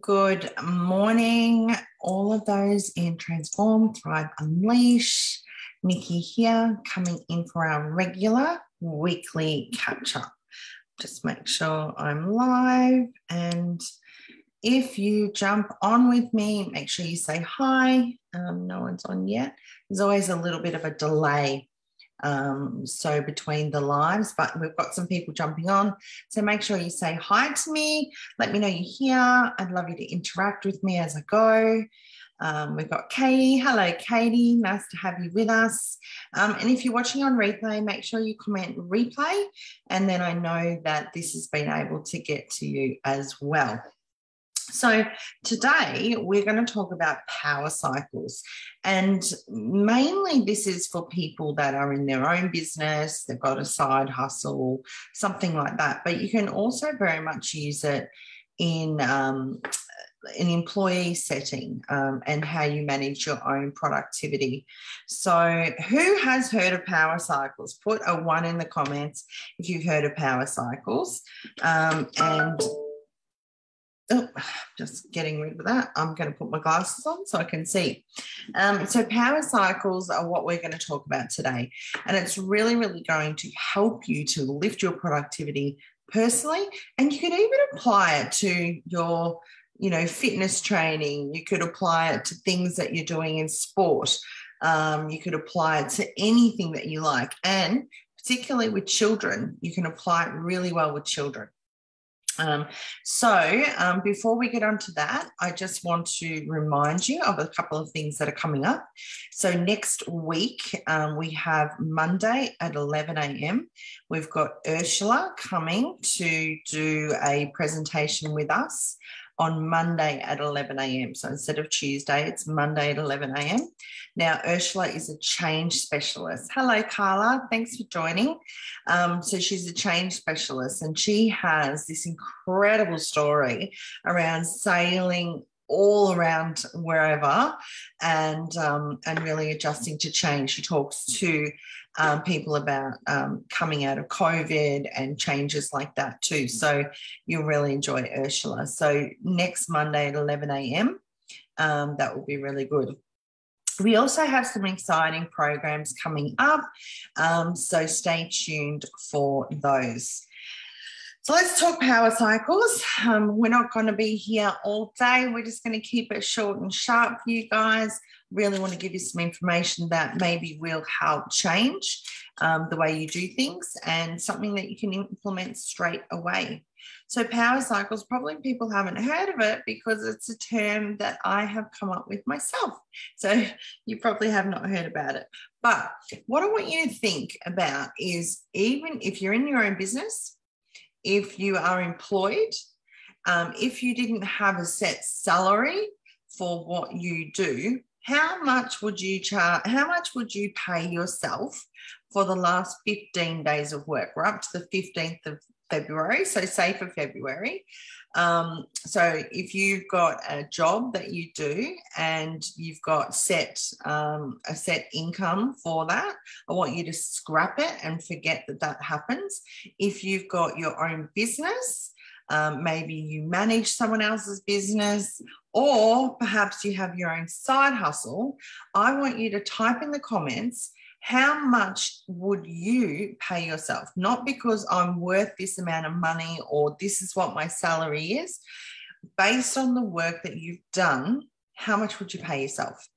Good morning, all of those in Transform, Thrive, Unleash. Nikki here, coming in for our regular weekly catch-up. Just make sure I'm live, and if you jump on with me, make sure you say hi. No one's on yet. There's always a little bit of a delay so between the lives, but we've got some people jumping on, so make sure you say hi to me. Let me know you're here. I'd love you to interact with me as I go. We've got Katie. Hello, Katie. Nice to have you with us. And if you're watching on replay, make sure you comment replay, and then I know that this has been able to get to you as well. So today we're going to talk about PowerCycles, and mainly this is for people that are in their own business, they've got a side hustle, something like that, but you can also very much use it in an employee setting and how you manage your own productivity. So who has heard of PowerCycles? Put a 1 in the comments if you've heard of PowerCycles. Just getting rid of that. I'm going to put my glasses on so I can see. So PowerCycles are what we're going to talk about today. And it's really, really going to help you to lift your productivity personally. And you could even apply it to your, fitness training. You could apply it to things that you're doing in sport. You could apply it to anything that you like. And particularly with children, you can apply it really well with children. Before we get on to that, I just want to remind you of a couple of things that are coming up. So next week, we have Monday at 11 a.m. We've got Ursula coming to do a presentation with us on Monday at 11 a.m. So instead of Tuesday, it's Monday at 11 a.m. Now, Ursula is a change specialist. Hello, Carla. Thanks for joining. So she's a change specialist, and she has this incredible story around sailing all around wherever and really adjusting to change. She talks to people about coming out of COVID and changes like that too. So you'll really enjoy Ursula. So next Monday at 11 a.m., that will be really good. We also have some exciting programs coming up, so stay tuned for those. So let's talk PowerCycles. We're not going to be here all day. We're just going to keep it short and sharp for you guys. Really want to give you some information that maybe will help change the way you do things, and something that you can implement straight away. So PowerCycles, probably people haven't heard of it because it's a term that I have come up with myself. So you probably have not heard about it. But what I want you to think about is, even if you're in your own business, if you are employed, if you didn't have a set salary for what you do, how much would you charge? How much would you pay yourself for the last 15 days of work? We're up to the 15th of February, so say for February. So if you've got a job that you do and you've got a set income for that, I want you to scrap it and forget that happens. If you've got your own business, maybe you manage someone else's business, or perhaps you have your own side hustle, I want you to type in the comments, how much would you pay yourself? Not because I'm worth this amount of money or this is what my salary is. Based on the work that you've done, how much would you pay yourself?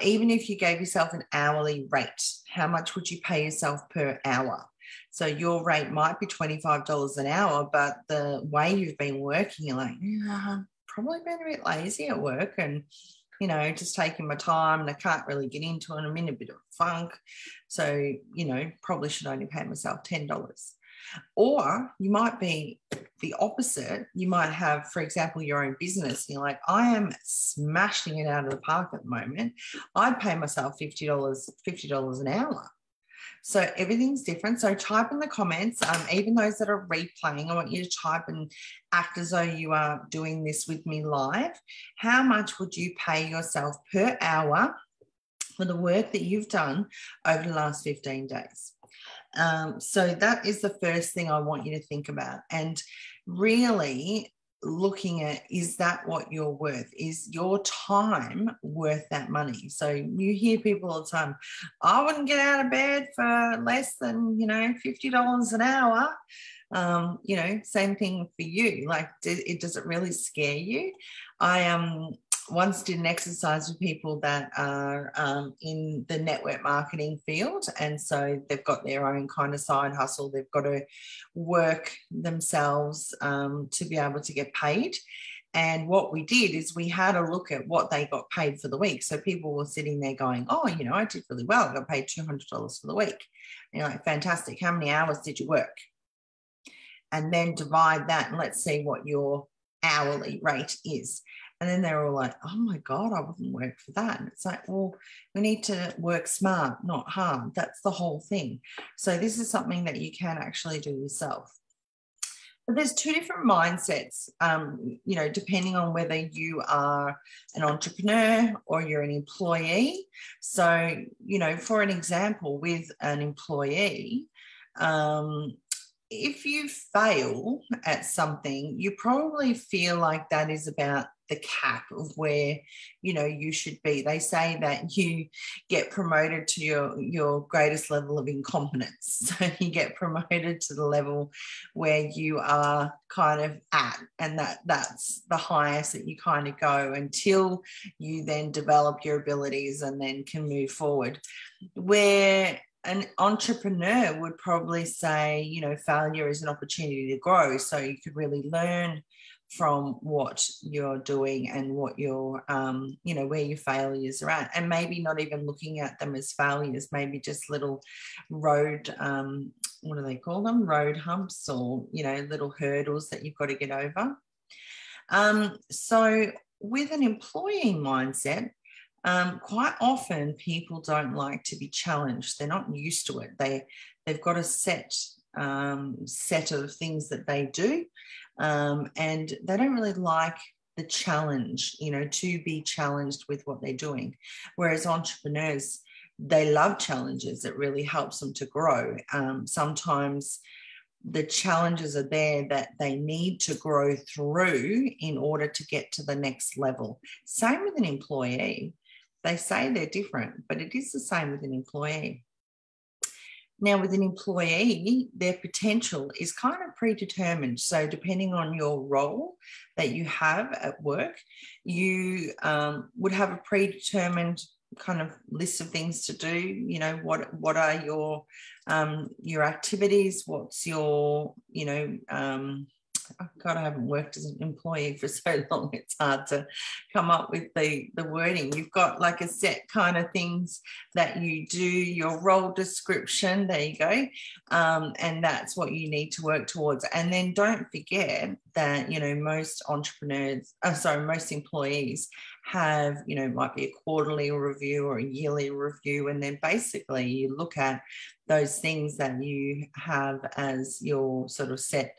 Even if you gave yourself an hourly rate, how much would you pay yourself per hour? So your rate might be $25 an hour, but the way you've been working, you're like, I've probably been a bit lazy at work and just taking my time, and I can't really get into it. I'm in a bit of a funk. So, probably should only pay myself $10. Or you might be the opposite. You might have, for example, your own business. You're like, I am smashing it out of the park at the moment. I'd pay myself $50 an hour. So everything's different. So type in the comments, even those that are replaying, I want you to type and act as though you are doing this with me live. How much would you pay yourself per hour for the work that you've done over the last 15 days? So that is the first thing I want you to think about. And really, looking at, is that what you're worth? Is your time worth that money? So you hear people all the time, I wouldn't get out of bed for less than, $50 an hour. Same thing for you. Like, does it really scare you? I once did an exercise with people that are in the network marketing field, and so they've got their own kind of side hustle. They've got to work themselves to be able to get paid. And what we did is we had a look at what they got paid for the week. So people were sitting there going, oh, I did really well. I got paid $200 for the week. And you're like, fantastic. How many hours did you work? And then divide that and let's see what your hourly rate is. And then they're all like, oh my God, I wouldn't work for that. And it's like, well, we need to work smart, not hard. That's the whole thing. So this is something that you can actually do yourself. But there's two different mindsets, depending on whether you are an entrepreneur or you're an employee. So, for an example, with an employee, if you fail at something, you probably feel like that is about the cap of where, you should be. They say that you get promoted to your greatest level of incompetence. So you get promoted to the level where you are kind of at, and that's the highest that you kind of go until you then develop your abilities and then can move forward. Where an entrepreneur would probably say, failure is an opportunity to grow. So you could really learn from what you're doing and what your, where your failures are at. And maybe not even looking at them as failures, maybe just little road, what do they call them? Road humps, or, little hurdles that you've got to get over. So with an employee mindset, quite often people don't like to be challenged. They're not used to it. They've got a set of things that they do, and they don't really like the challenge, to be challenged with what they're doing. Whereas entrepreneurs, they love challenges. It really helps them to grow. Sometimes the challenges are there that they need to grow through in order to get to the next level. Same with an employee. They say they're different, but it is the same with an employee. Now, with an employee, their potential is kind of predetermined. So depending on your role that you have at work, you would have a predetermined kind of list of things to do. What are your activities? What's your, God, I haven't worked as an employee for so long, it's hard to come up with the wording. You've got like a set kind of things that you do, your role description, there you go. And that's what you need to work towards. And then don't forget that, most most employees have, might be a quarterly review or a yearly review. And then basically you look at those things that you have as your sort of set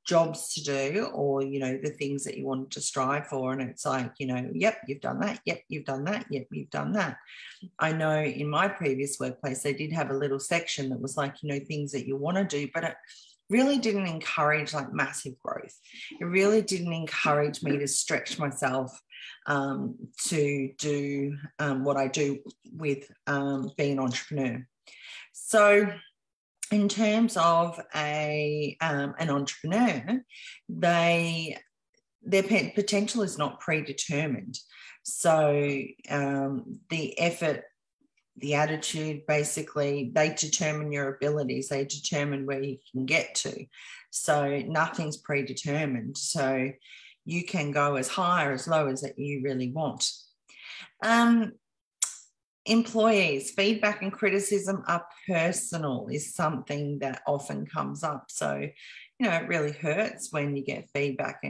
jobs to do, or the things that you want to strive for, and it's like, yep, you've done that, yep, you've done that, yep, you've done that. I know in my previous workplace they did have a little section that was like, things that you want to do, but it really didn't encourage like massive growth. It really didn't encourage me to stretch myself to do what I do with being an entrepreneur. So in terms of an entrepreneur, their potential is not predetermined. So the effort, the attitude, basically, they determine your abilities. They determine where you can get to. So nothing's predetermined. So you can go as high or as low as that you really want. Employees, feedback and criticism are personal is something that often comes up. So, it really hurts when you get feedback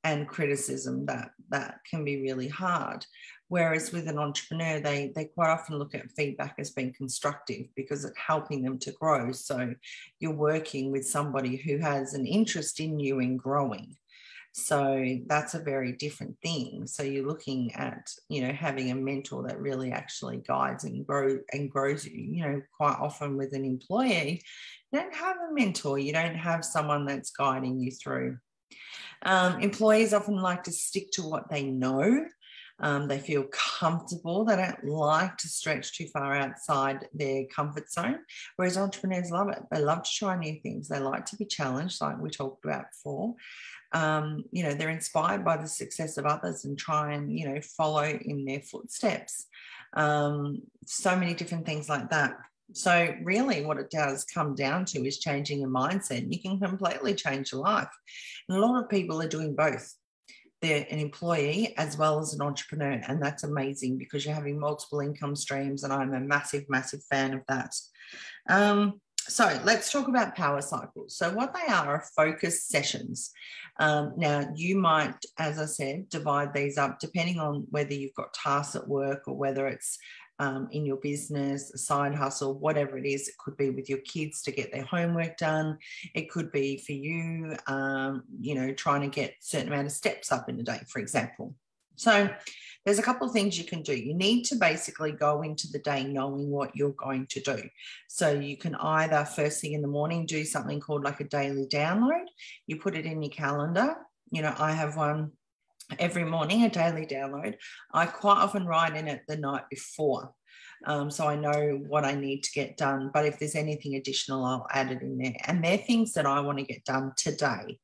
and criticism. That can be really hard. Whereas with an entrepreneur, they quite often look at feedback as being constructive because it's helping them to grow. So you're working with somebody who has an interest in you in growing. So that's a very different thing. So you're looking at, having a mentor that really actually guides and grows you. Quite often with an employee, you don't have a mentor. You don't have someone that's guiding you through. Employees often like to stick to what they know. They feel comfortable. They don't like to stretch too far outside their comfort zone, whereas entrepreneurs love it. They love to try new things. They like to be challenged, like we talked about before. They're inspired by the success of others and try and, follow in their footsteps. So many different things like that. So really what it does come down to is changing your mindset. You can completely change your life. And a lot of people are doing both. They're an employee as well as an entrepreneur. And that's amazing because you're having multiple income streams. And I'm a massive, massive fan of that. So let's talk about PowerCycles. So what they are focused sessions. Now, you might, as I said, divide these up depending on whether you've got tasks at work or whether it's in your business, a side hustle, whatever it is. It could be with your kids to get their homework done. It could be for you, trying to get a certain amount of steps up in a day, for example. So there's a couple of things you can do. You need to basically go into the day knowing what you're going to do. So you can either first thing in the morning do something called like a daily download. You put it in your calendar. I have one every morning, a daily download. I quite often write in it the night before. So I know what I need to get done. But if there's anything additional, I'll add it in there. And they're things that I want to get done today.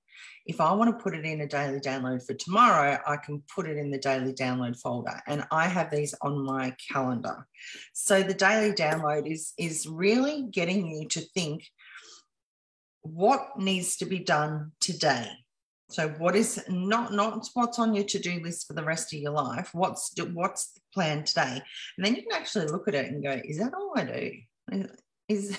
If I want to put it in a daily download for tomorrow, I can put it in the daily download folder. And I have these on my calendar. So the daily download is really getting you to think what needs to be done today. So what is not what's on your to-do list for the rest of your life? What's the plan today? And then you can actually look at it and go, is that all I do? Is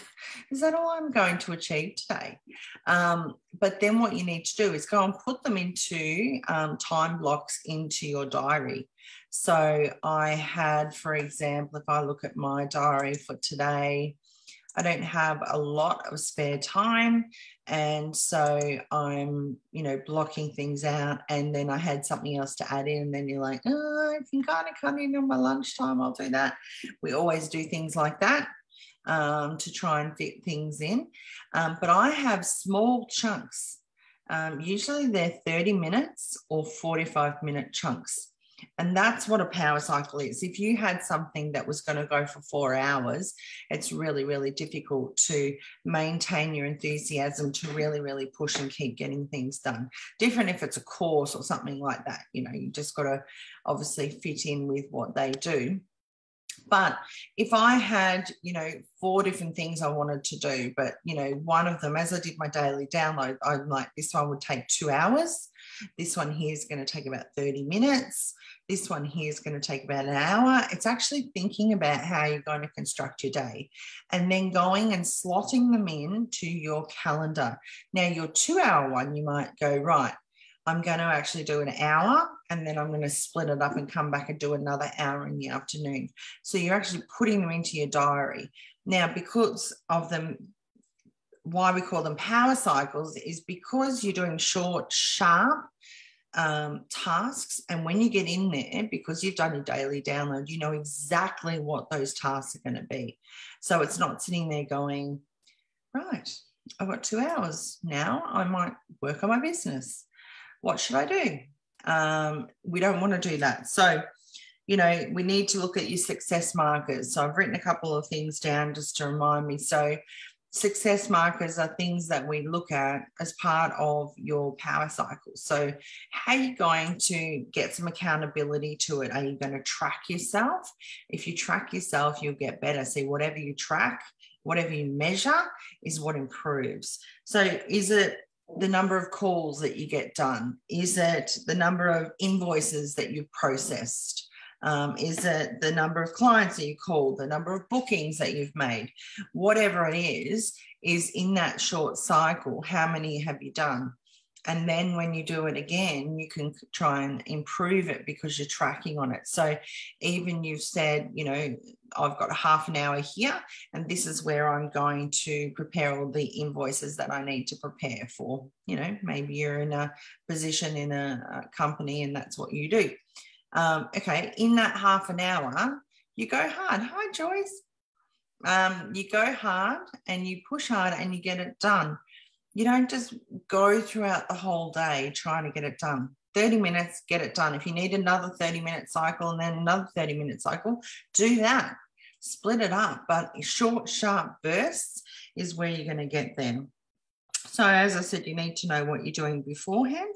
that all I'm going to achieve today? But then what you need to do is go and put them into time blocks into your diary. So I had, for example, if I look at my diary for today, I don't have a lot of spare time. And so I'm, blocking things out. And then I had something else to add in. And then you're like, oh, I can kind of come in on my lunchtime. I'll do that. We always do things like that to try and fit things in. But I have small chunks. Usually they're 30 minutes or 45-minute chunks. And that's what a power cycle is. If you had something that was going to go for 4 hours, it's really, really difficult to maintain your enthusiasm to really, really push and keep getting things done. Different if it's a course or something like that. You just got to obviously fit in with what they do. But if I had, 4 different things I wanted to do, but, one of them, as I did my daily download, I'm like, this one would take 2 hours. This one here is going to take about 30 minutes. This one here is going to take about an hour. It's actually thinking about how you're going to construct your day and then going and slotting them in to your calendar. Now, your 2-hour one, you might go, right, I'm going to actually do an hour and then I'm going to split it up and come back and do another hour in the afternoon. So you're actually putting them into your diary. Now, because of them, why we call them power cycles is because you're doing short, sharp tasks. And when you get in there, because you've done a daily download, you know exactly what those tasks are going to be. So it's not sitting there going, right, I've got 2 hours now. I might work on my business. What should I do? We don't want to do that. So, we need to look at your success markers. So I've written a couple of things down just to remind me. So success markers are things that we look at as part of your power cycle. So how are you going to get some accountability to it? Are you going to track yourself? If you track yourself, you'll get better. See, whatever you track, whatever you measure is what improves. So is it the number of calls that you get done? Is it the number of invoices that you've processed? Is it the number of clients that you called, the number of bookings that you've made? Whatever it is in that short cycle, how many have you done? And then when you do it again, you can try and improve it because you're tracking on it. So even you've said, I've got a half an hour here, and this is where I'm going to prepare all the invoices that I need to prepare for. Maybe you're in a position in a company and that's what you do. Okay, in that half an hour, you go hard. Hi, Joyce. You go hard and you push hard and you get it done. You don't just go throughout the whole day trying to get it done. 30 minutes, get it done. If you need another 30-minute cycle and then another 30-minute cycle, do that. Split it up. But short, sharp bursts is where you're going to get them. So as I said, you need to know what you're doing beforehand,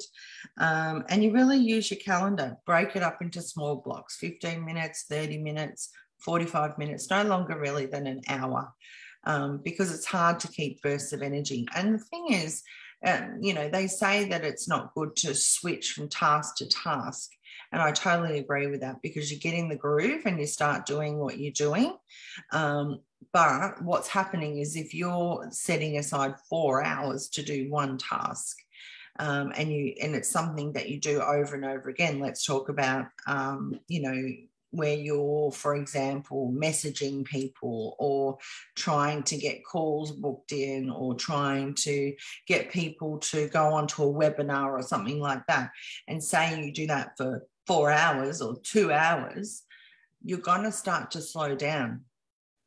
and you really use your calendar. Break it up into small blocks, 15 minutes, 30 minutes, 45 minutes, no longer really than an hour, because it's hard to keep bursts of energy. And the thing is, you know, they say that it's not good to switch from task to task. And I totally agree with that, because you get in the groove and you start doing what you're doing. But what's happening is if you're setting aside 4 hours to do one task, and it's something that you do over and over again, let's talk about, you know, where you're, for example, messaging people or trying to get calls booked in or trying to get people to go onto a webinar or something like that, and say you do that for 4 hours or 2 hours, you're going to start to slow down.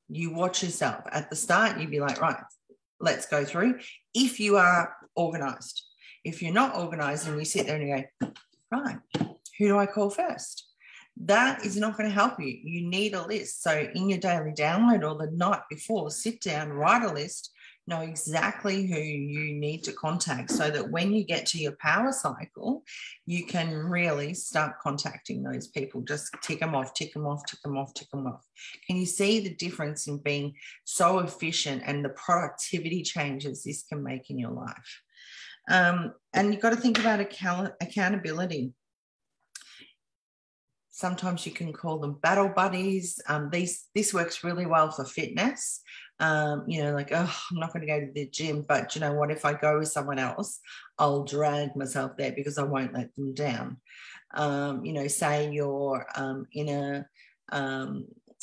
You watch yourself. At the start, you'd be like, right, let's go through. If you are organized. If you're not organized and you sit there and you go, right, who do I call first? That is not going to help you. You need a list. So in your daily download or the night before, sit down, write a list, know exactly who you need to contact, so that when you get to your power cycle, you can really start contacting those people. Just tick them off, tick them off, tick them off, tick them off. Can you see the difference in being so efficient and the productivity changes this can make in your life? And you've got to think about accountability. Sometimes you can call them battle buddies. This works really well for fitness. You know, like, oh, I'm not going to go to the gym, but you know what? If I go with someone else, I'll drag myself there because I won't let them down. You know, say you're in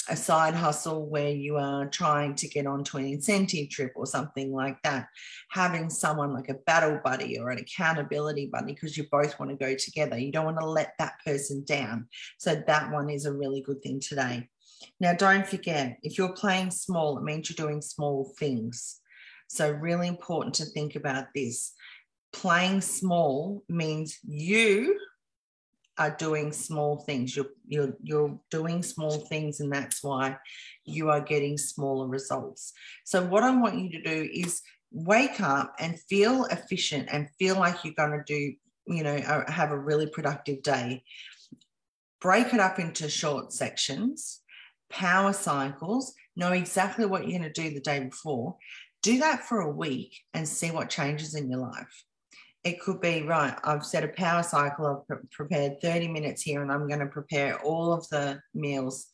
a side hustle where you are trying to get onto an incentive trip or something like that, having someone like a battle buddy or an accountability buddy, because you both want to go together. You don't want to let that person down. So that one is a really good thing today. Now, don't forget, if you're playing small, it means you're doing small things. So really important to think about this. Playing small means you are doing small things. You're doing small things, and that's why you are getting smaller results. So what I want you to do is wake up and feel efficient and feel like you're going to do, you know, have a really productive day. Break it up into short sections, power cycles, know exactly what you're going to do the day before. Do that for a week and see what changes in your life. It could be, right, I've set a power cycle, I've prepared 30 minutes here, and I'm going to prepare all of the meals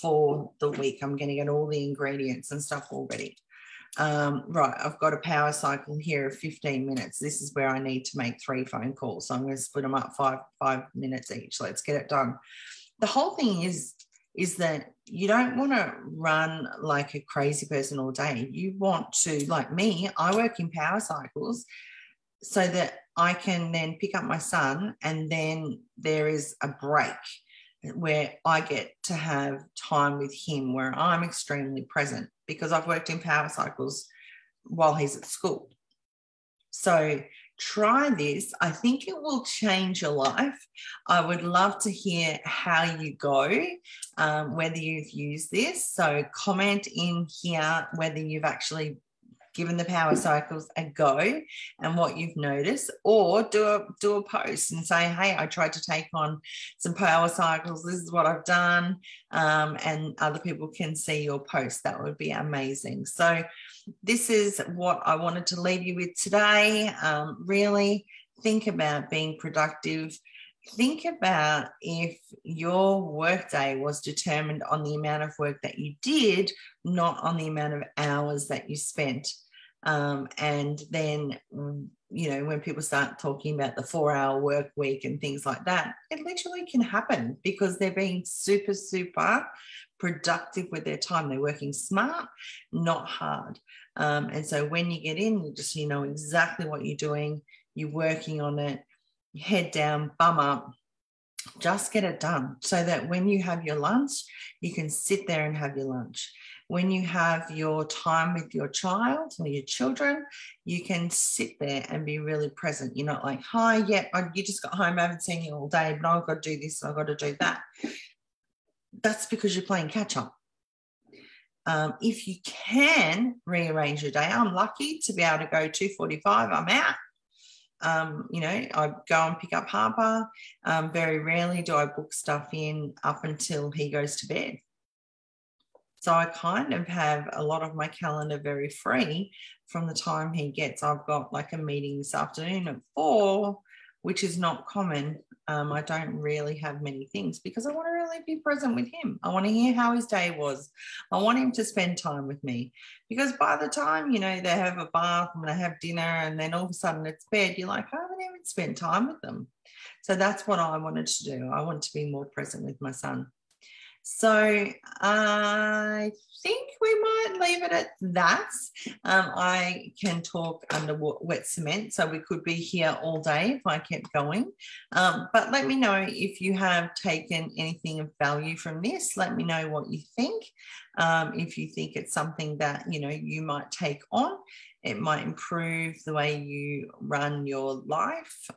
for the week. I'm going to get all the ingredients and stuff already. Right, I've got a power cycle here of 15 minutes. This is where I need to make 3 phone calls. So I'm going to split them up 5 minutes each. Let's get it done. The whole thing is that you don't want to run like a crazy person all day. You want to, like me, I work in power cycles so that I can then pick up my son, and then there is a break where I get to have time with him where I'm extremely present, because I've worked in power cycles while he's at school. So try this. I think it will change your life. I would love to hear how you go, whether you've used this. So comment in here whether you've actually given the power cycles a go and what you've noticed, or do a post and say, hey, I tried to take on some power cycles. This is what I've done. And other people can see your post. That would be amazing. So this is what I wanted to leave you with today. Really think about being productive. Think about if your workday was determined on the amount of work that you did, not on the amount of hours that you spent. And then, you know, when people start talking about the 4-hour work week and things like that, it literally can happen because they're being super, super productive with their time. They're working smart, not hard. And so when you get in, you know exactly what you're doing. You're working on it. Head down, bum up, just get it done so that when you have your lunch, you can sit there and have your lunch. when you have your time with your child or your children, you can sit there and be really present. You're not like, hi, yeah, you just got home, I haven't seen you all day, but I've got to do this, I've got to do that. That's because you're playing catch up. If you can rearrange your day, I'm lucky to be able to go 2:45, I'm out. I go and pick up Harper. Very rarely do I book stuff in up until he goes to bed. So I kind of have a lot of my calendar very free from the time he gets. I've got like a meeting this afternoon at 4, which is not common. I don't really have many things because I want to really be present with him. I want to hear how his day was. I want him to spend time with me, because by the time, they have a bath and they have dinner and then all of a sudden it's bed, you're like, I haven't even spent time with them. So that's what I wanted to do. I want to be more present with my son. So I think we might leave it at that. I can talk under wet cement, so we could be here all day if I kept going. But let me know if you have taken anything of value from this. Let me know what you think. If you think it's something that, you might take on, it might improve the way you run your life,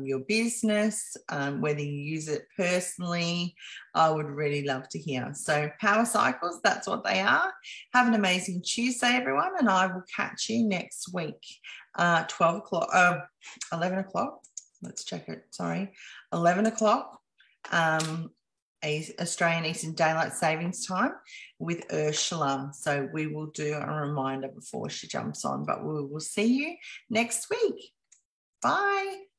your business, whether you use it personally. I would really love to hear. So PowerCycles, that's what they are. Have an amazing Tuesday, everyone, and I will catch you next week. 11 o'clock. Let's check it. Sorry. 11 o'clock. Australian Eastern Daylight Savings Time with Ursula. So we will do a reminder before she jumps on, but we will see you next week. Bye.